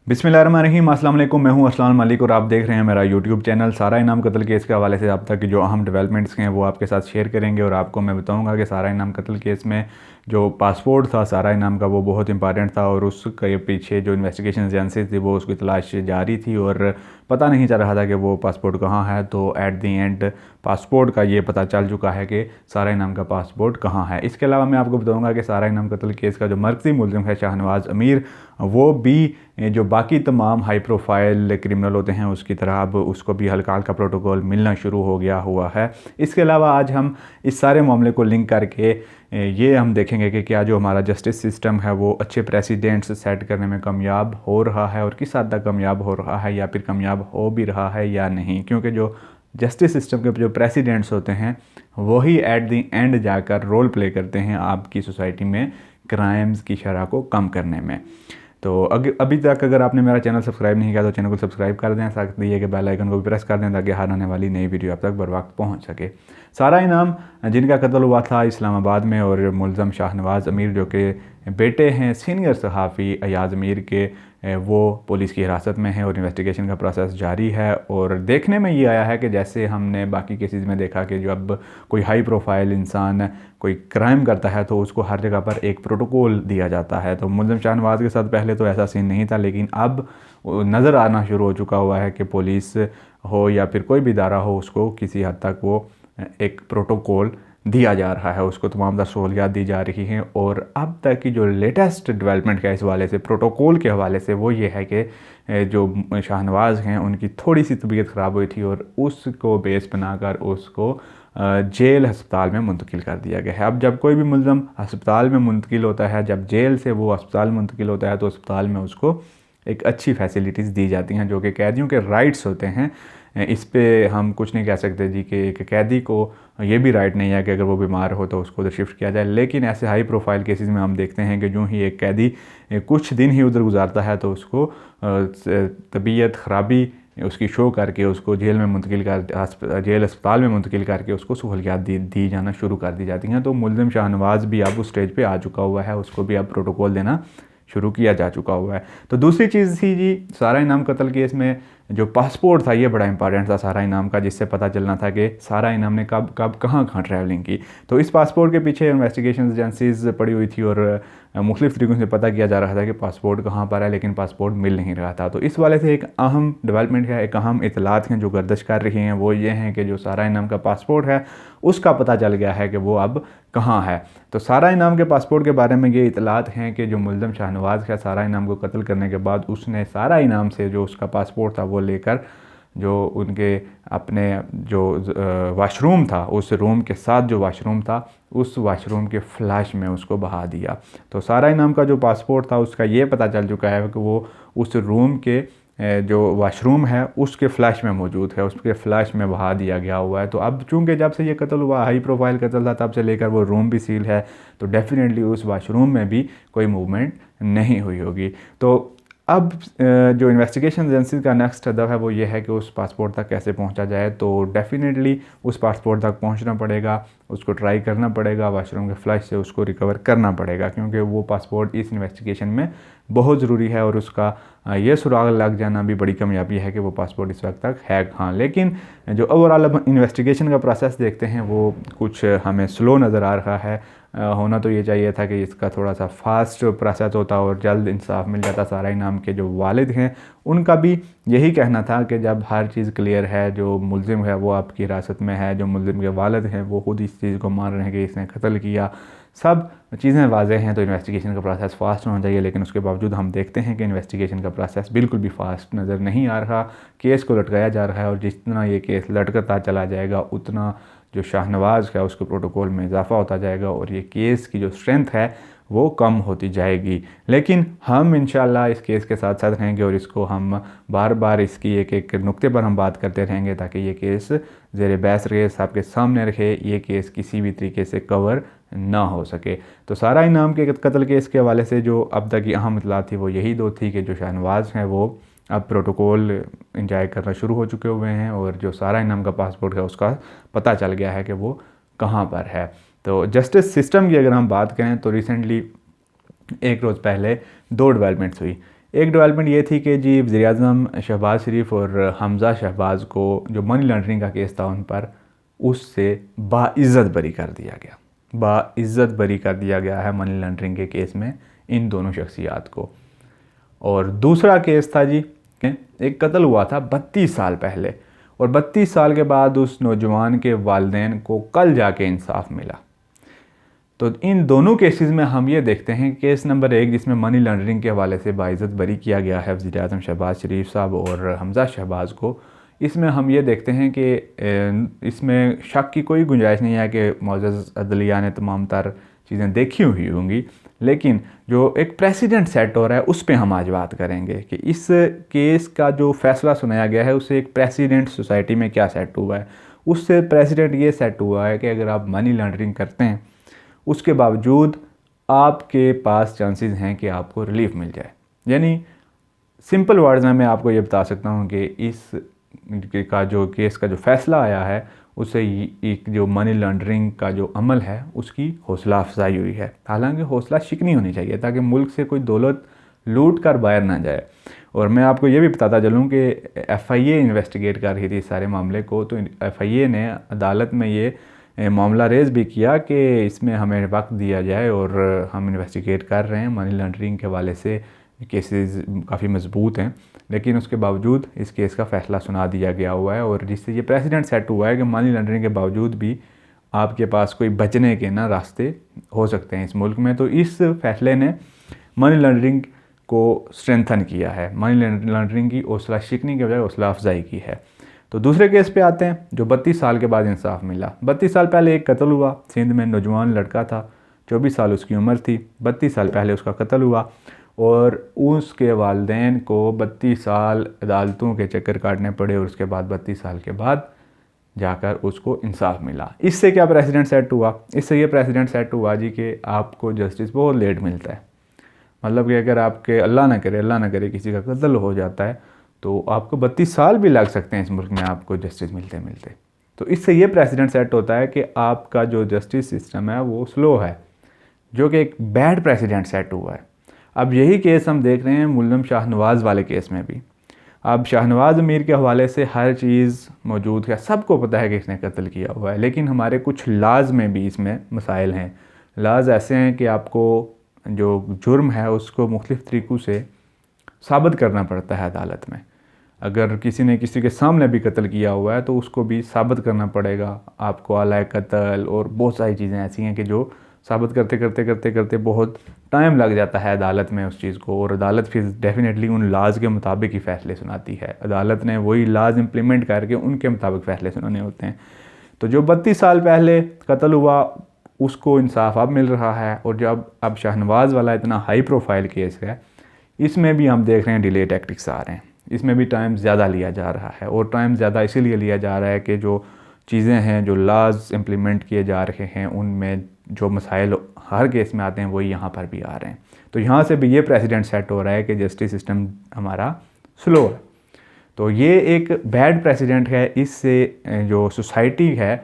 बिस्मिल्लाहिर्रहमानिर्रहीम, अस्सलाम वालेकुम। मैं हूं अरसलान मलिक और आप देख रहे हैं मेरा यूट्यूब चैनल। सारा इनाम कत्ल केस के हवाले से अब तक की जो अहम डेवलपमेंट्स हैं वो आपके साथ शेयर करेंगे और आपको मैं बताऊंगा कि सारा इनाम कत्ल केस में जो पासपोर्ट था सारा इनाम का वो बहुत इंपॉर्टेंट था और उसके पीछे जो इन्वेस्टिगेशन एजेंसीज थी वो उसकी तलाश जारी थी और पता नहीं चल रहा था कि वो पासपोर्ट कहाँ है। तो एट दी एंड पासपोर्ट का ये पता चल चुका है कि सारा इनाम का पासपोर्ट कहाँ है। इसके अलावा मैं आपको बताऊंगा कि सारा इनाम कत्ल केस का जो मरकज़ी मुलज़िम है शाहनवाज़ अमीर, वो भी जो बाकी तमाम हाई प्रोफाइल क्रिमिनल होते हैं उसकी तरह अब उसको भी हल्का हल्का प्रोटोकॉल मिलना शुरू हो गया हुआ है। इसके अलावा आज हम इस सारे मामले को लिंक करके ये हम देखेंगे कि क्या जो हमारा जस्टिस सिस्टम है वो अच्छे प्रेसिडेंट्स सेट करने में कामयाब हो रहा है और किस हद तक कामयाब हो रहा है या फिर कामयाब हो भी रहा है या नहीं, क्योंकि जो जस्टिस सिस्टम के जो प्रेसिडेंट्स होते हैं वही एट दी एंड जाकर रोल प्ले करते हैं आपकी सोसाइटी में क्राइम्स की शरह को कम करने में। तो अभी तक अगर आपने मेरा चैनल सब्सक्राइब नहीं किया तो चैनल को सब्सक्राइब कर दें, साथ दिए कि बेल आइकन को भी प्रेस कर दें ताकि हर आने वाली नई वीडियो आप तक बर वक्त पहुँच सके। सारा इनाम जिनका कत्ल हुआ था इस्लामाबाद में और मुलज़म शाहनवाज़ अमीर जो कि बेटे हैं सीनियर सहाफ़ी अयाज़ अमीर के, वो पुलिस की हिरासत में है और इन्वेस्टिगेशन का प्रोसेस जारी है। और देखने में ये आया है कि जैसे हमने बाकी केसेस में देखा कि जब कोई हाई प्रोफाइल इंसान कोई क्राइम करता है तो उसको हर जगह पर एक प्रोटोकॉल दिया जाता है। तो मुलज़म शाहनवाज़ के साथ पहले तो ऐसा सीन नहीं था, लेकिन अब नज़र आना शुरू हो चुका हुआ है कि पुलिस हो या फिर कोई भी इदारा हो उसको किसी हद तक वो एक प्रोटोकॉल दिया जा रहा है, उसको तमाम सहूलियात दी जा रही हैं। और अब तक की जो लेटेस्ट डेवलपमेंट है इस हवाले से प्रोटोकॉल के हवाले से वो ये है कि जो शाहनवाज़ हैं उनकी थोड़ी सी तबीयत ख़राब हुई थी और उसको बेस बनाकर उसको जेल हस्पताल में मुंतकिल कर दिया गया है। अब जब कोई भी मुलज़म हस्पताल में मुंतकिल होता है, जब जेल से वो हस्पताल मुंतकिल होता है तो अस्पताल में उसको एक अच्छी फैसिलिटीज़ दी जाती हैं जो कि कैदियों के राइट्स होते हैं। इस पे हम कुछ नहीं कह सकते जी कि एक कैदी को ये भी राइट नहीं है कि अगर वो बीमार हो तो उसको उधर शिफ्ट किया जाए। लेकिन ऐसे हाई प्रोफाइल केसेस में हम देखते हैं कि जो ही एक कैदी कुछ दिन ही उधर गुजारता है तो उसको तबीयत ख़राबी उसकी शो करके उसको जेल में मुंतकिल कर जेल अस्पताल में मुंतकिल करके उसको सहूलियात दी जाना शुरू कर दी जाती हैं। तो मुलज़िम शाहनवाज़ भी अब उस स्टेज पे आ चुका हुआ है, उसको भी अब प्रोटोकॉल देना शुरू किया जा चुका हुआ है। तो दूसरी चीज़ थी जी सारा इनाम कत्ल केस में जो पासपोर्ट था ये बड़ा इंपॉर्टेंट था सारा इनाम का, जिससे पता चलना था कि सारा इनाम ने कब कब कहाँ कहाँ ट्रैवलिंग की। तो इस पासपोर्ट के पीछे इन्वेस्टिगेशन एजेंसीज पड़ी हुई थी और मुख्तलिफ़ तरीक़ों से पता किया जा रहा था कि पासपोर्ट कहाँ पर है, लेकिन पासपोर्ट मिल नहीं रहा था। तो इस वाले से एक अहम डेवलपमेंट है, एक अहम इतलात हैं जो गर्दिश कर रही हैं, वो ये हैं कि जो सारा इनाम का पासपोर्ट है उसका पता चल गया है कि वो अब कहाँ है। तो सारा इनाम के पासपोर्ट के बारे में ये इतलात हैं कि जो मुलज़म शाहनवाज़ का सारा इनाम को कत्ल करने के बाद उसने सारा इनाम से जो उसका पासपोर्ट था वो लेकर जो उनके अपने जो वाशरूम था उस रूम के साथ जो वाशरूम था उस वाशरूम के फ्लैश में उसको बहा दिया। तो सारा इनाम का जो पासपोर्ट था उसका ये पता चल चुका है कि वो उस रूम के जो वाशरूम है उसके फ्लैश में मौजूद है, उसके फ्लैश में बहा दिया गया हुआ है। तो अब चूंकि जब से ये कत्ल हुआ हाई प्रोफाइल कत्ल था तब से लेकर वो रूम भी सील है, तो डेफिनेटली उस वाशरूम में भी कोई मूवमेंट नहीं हुई होगी। तो अब जो इन्वेस्टिगेशन एजेंसी का नेक्स्ट हदफ है वो ये है कि उस पासपोर्ट तक कैसे पहुंचा जाए। तो डेफिनेटली उस पासपोर्ट तक पहुंचना पड़ेगा, उसको ट्राई करना पड़ेगा, वाशरूम के फ्लैश से उसको रिकवर करना पड़ेगा, क्योंकि वो पासपोर्ट इस इन्वेस्टिगेशन में बहुत ज़रूरी है और उसका ये सुराग लग जाना भी बड़ी कामयाबी है कि वो पासपोर्ट इस वक्त तक है कहाँ। लेकिन जो ओवरऑल अब इन्वेस्टिगेशन का प्रोसेस देखते हैं वो कुछ हमें स्लो नज़र आ रहा है। होना तो ये चाहिए था कि इसका थोड़ा सा फास्ट प्रोसेस होता और जल्द इंसाफ मिल जाता। सारा इनाम के जो वालिद हैं उनका भी यही कहना था कि जब हर चीज़ क्लियर है, जो मुलज़िम है वो आपकी हिरासत में है, जो मुलज़िम के वालिद हैं वो खुद इस चीज़ को मान रहे हैं कि इसने कत्ल किया, सब चीज़ें वाज़ेह हैं, तो इन्वेस्टिगेशन का प्रोसेस फ़ास्ट होना चाहिए। लेकिन उसके बावजूद हम देखते हैं कि इन्वेस्टिगेशन का प्रोसेस बिल्कुल भी फ़ास्ट नज़र नहीं आ रहा, केस को लटकाया जा रहा है और जितना ये केस लटकता चला जाएगा उतना जो शाहनवाज़ का उसके प्रोटोकॉल में इजाफा होता जाएगा और ये केस की जो स्ट्रेंथ है वो कम होती जाएगी। लेकिन हम इंशाल्लाह इस केस के साथ साथ रहेंगे और इसको हम बार बार इसकी एक एक नुक्ते पर हम बात करते रहेंगे ताकि ये केस ज़ेर बहस रहे, आपके सामने रखे, ये केस किसी भी तरीके से कवर ना हो सके। तो सारा इनाम के कत्ल केस के हवाले से जो अब तक की अहम इतलात थी वो यही दो थी कि जो शाहनवाज़ हैं वो अब प्रोटोकॉल इंजॉय करना शुरू हो चुके हुए हैं और जो सारा इनाम का पासपोर्ट है उसका पता चल गया है कि वो कहाँ पर है। तो जस्टिस सिस्टम की अगर हम बात करें तो रिसेंटली एक रोज़ पहले दो डेवलपमेंट्स हुई। एक डेवलपमेंट ये थी कि जी वज़ीर-ए-आज़म शहबाज शरीफ और हमज़ा शहबाज को जो मनी लॉन्ड्रिंग का केस था उन पर, उससे बाइज़्ज़त बरी कर दिया गया। बाइज़्ज़त बरी कर दिया गया है मनी लॉन्ड्रिंग के केस में इन दोनों शख्सियात को। और दूसरा केस था जी, एक कत्ल हुआ था 32 साल पहले, और 32 साल के बाद उस नौजवान के वालिदैन को कल जाके इंसाफ मिला। तो इन दोनों केसेस में हम ये देखते हैं, केस नंबर 1 जिसमें मनी लॉन्ड्रिंग के हवाले से बाइज़्ज़त बरी किया गया है वज़ीर-ए-आज़म शहबाज शरीफ साहब और हमज़ा शहबाज को, इसमें हम ये देखते हैं कि इसमें शक की कोई गुंजाइश नहीं है कि मुअज़्ज़ज़ अदलिया ने तमाम तर चीज़ें देखी हुई होंगी, लेकिन जो एक प्रेसिडेंट सेट हो रहा है उस पे हम आज बात करेंगे कि इस केस का जो फ़ैसला सुनाया गया है उससे एक प्रेसिडेंट सोसाइटी में क्या सेट हुआ है। उससे प्रेसिडेंट ये सेट हुआ है कि अगर आप मनी लॉन्ड्रिंग करते हैं उसके बावजूद आपके पास चांसेस हैं कि आपको रिलीफ मिल जाए। यानी सिंपल वर्ड्स में मैं आपको ये बता सकता हूँ कि इस का जो केस का जो फ़ैसला आया है उससे एक जो मनी लॉन्ड्रिंग का जो अमल है उसकी हौसला अफजाई हुई है। हालांकि हौसला शिकनी होनी चाहिए ताकि मुल्क से कोई दौलत लूट कर बाहर ना जाए। और मैं आपको ये भी बताता चलूँ कि FIA इन्वेस्टिगेट कर रही थी इस सारे मामले को, तो FIA ने अदालत में ये मामला रेज़ भी किया कि इसमें हमें वक्त दिया जाए और हम इन्वेस्टिगेट कर रहे हैं। मनी लॉन्ड्रिंग के हवाले से केसेस काफ़ी मजबूत हैं, लेकिन उसके बावजूद इस केस का फ़ैसला सुना दिया गया हुआ है, और जिससे ये प्रेसिडेंट सेट हुआ है कि मनी लॉन्ड्रिंग के बावजूद भी आपके पास कोई बचने के ना रास्ते हो सकते हैं इस मुल्क में। तो इस फैसले ने मनी लॉन्ड्रिंग को स्ट्रेंथन किया है, मनी लॉन्ड्रिंग की हौसला शिकनी के बजाय हौसला अफजाई की है। तो दूसरे केस पे आते हैं जो 32 साल के बाद इंसाफ मिला। 32 साल पहले एक कत्ल हुआ सिंध में, नौजवान लड़का था, 24 साल उसकी उम्र थी, 32 साल पहले उसका कत्ल हुआ और उसके वालिदैन को 32 साल अदालतों के चक्कर काटने पड़े और उसके बाद 32 साल के बाद जाकर उसको इंसाफ मिला। इससे क्या प्रेसिडेंट सेट हुआ? इससे ये प्रेसिडेंट सेट हुआ जी कि आपको जस्टिस बहुत लेट मिलता है। मतलब कि अगर आपके अल्लाह ना करे किसी का कत्ल हो जाता है तो आपको 32 साल भी लग सकते हैं इस मुल्क में आपको जस्टिस मिलते मिलते। तो इससे ये प्रेसिडेंट सेट होता है कि आपका जो जस्टिस सिस्टम है वो स्लो है, जो कि एक बैड प्रेसिडेंट सेट हुआ है। अब यही केस हम देख रहे हैं मुल्ज़म शाहनवाज़ वाले केस में भी। अब शाहनवाज़ अमीर के हवाले से हर चीज़ मौजूद है, सबको पता है कि इसने कत्ल किया हुआ है, लेकिन हमारे कुछ लाज में भी इसमें मसाइल हैं। लाज ऐसे हैं कि आपको जो जुर्म है उसको मुख्तलिफ़ तरीक़ों से साबित करना पड़ता है अदालत में। अगर किसी ने किसी के सामने भी कत्ल किया हुआ है तो उसको भी साबित करना पड़ेगा आपको, आला कत्ल और बहुत सारी चीज़ें ऐसी हैं कि जो साबित करते बहुत टाइम लग जाता है अदालत में उस चीज़ को, और अदालत फिर डेफिनेटली उन लाज के मुताबिक ही फ़ैसले सुनाती है। अदालत ने वही लाज इम्प्लीमेंट करके उनके मुताबिक फ़ैसले सुनाने होते हैं। तो जो 32 साल पहले कत्ल हुआ उसको इंसाफ अब मिल रहा है, और जब अब शाहनवाज़ वाला इतना हाई प्रोफाइल केस है इसमें भी हम देख रहे हैं डिले टैक्टिक्स आ रहे हैं। इसमें भी टाइम ज़्यादा लिया जा रहा है, और टाइम ज़्यादा इसीलिए लिया जा रहा है कि जो चीज़ें हैं, जो लाज इम्प्लीमेंट किए जा रहे हैं, उनमें जो मसाइल हर केस में आते हैं वही यहाँ पर भी आ रहे हैं। तो यहाँ से भी ये प्रेसिडेंट सेट हो रहा है कि जस्टिस सिस्टम हमारा स्लो है। तो ये एक बैड प्रेसिडेंट है। इससे जो सोसाइटी है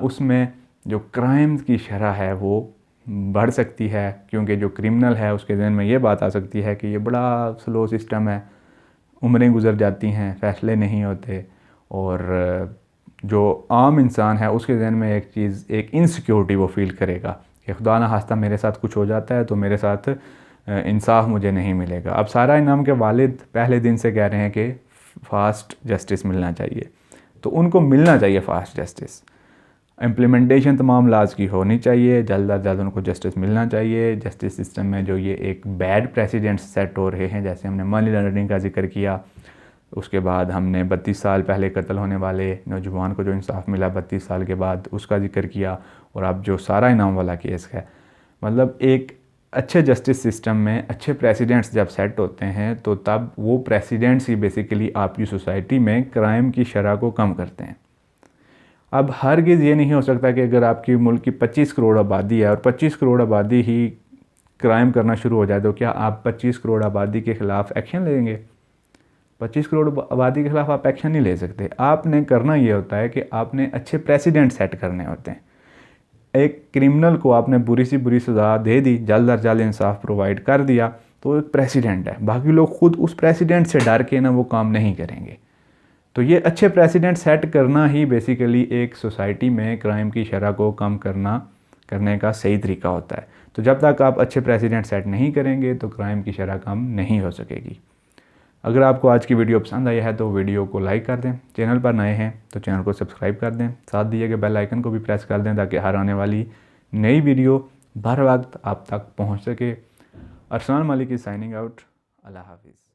उसमें जो क्राइम की शरह है वो बढ़ सकती है, क्योंकि जो क्रिमिनल है उसके ज़हन में ये बात आ सकती है कि ये बड़ा स्लो सिस्टम है, उम्रें गुजर जाती हैं, फ़ैसले नहीं होते, और जो आम इंसान है उसके ज़हन में एक चीज़, एक इनसिक्योरिटी वो फील करेगा कि खुदा ना खास्ता मेरे साथ कुछ हो जाता है तो मेरे साथ इंसाफ मुझे नहीं मिलेगा। अब सारा इनाम के वालिद पहले दिन से कह रहे हैं कि फ़ास्ट जस्टिस मिलना चाहिए, तो उनको मिलना चाहिए फ़ास्ट जस्टिस। इम्प्लीमेंटेशन तमाम लाज की होनी चाहिए, जल्द अज जल्द उनको जस्टिस मिलना चाहिए। जस्टिस सिस्टम में जो ये एक बैड प्रेसिडेंट सेट हो रहे हैं, जैसे हमने मनी लॉन्ड्रिंग का जिक्र किया, उसके बाद हमने 32 साल पहले कत्ल होने वाले नौजवान को जो इंसाफ मिला 32 साल के बाद उसका जिक्र किया, और अब जो सारा इनाम वाला केस है। मतलब एक अच्छे जस्टिस सिस्टम में अच्छे प्रेसिडेंट्स जब सेट होते हैं तो तब वो प्रेसिडेंट्स ही बेसिकली आपकी सोसाइटी में क्राइम की शरह को कम करते हैं। अब हरगिज़ ये नहीं हो सकता कि अगर आपकी मुल्क की 25 करोड़ आबादी है और 25 करोड़ आबादी ही क्राइम करना शुरू हो जाए तो क्या आप 25 करोड़ आबादी के ख़िलाफ़ एक्शन लेंगे? 25 करोड़ आबादी के ख़िलाफ़ आप एक्शन नहीं ले सकते। आपने करना ये होता है कि आपने अच्छे प्रेसिडेंट सेट करने होते हैं। एक क्रिमिनल को आपने बुरी सी बुरी सज़ा दे दी, जल्द अज जल्द इंसाफ प्रोवाइड कर दिया, तो एक प्रेसिडेंट है, बाकी लोग खुद उस प्रेसिडेंट से डर के ना वो काम नहीं करेंगे। तो ये अच्छे प्रेसिडेंट सेट करना ही बेसिकली एक सोसाइटी में क्राइम की शरह को कम करने का सही तरीका होता है। तो जब तक आप अच्छे प्रेसिडेंट सेट नहीं करेंगे तो क्राइम की शरह कम नहीं हो सकेगी। अगर आपको आज की वीडियो पसंद आई है तो वीडियो को लाइक कर दें, चैनल पर नए हैं तो चैनल को सब्सक्राइब कर दें, साथ दिए गए बेल आइकन को भी प्रेस कर दें ताकि हर आने वाली नई वीडियो बर वक्त आप तक पहुँच सके। अरसलान मलिक की साइनिंग आउट। अल्लाह हाफिज़।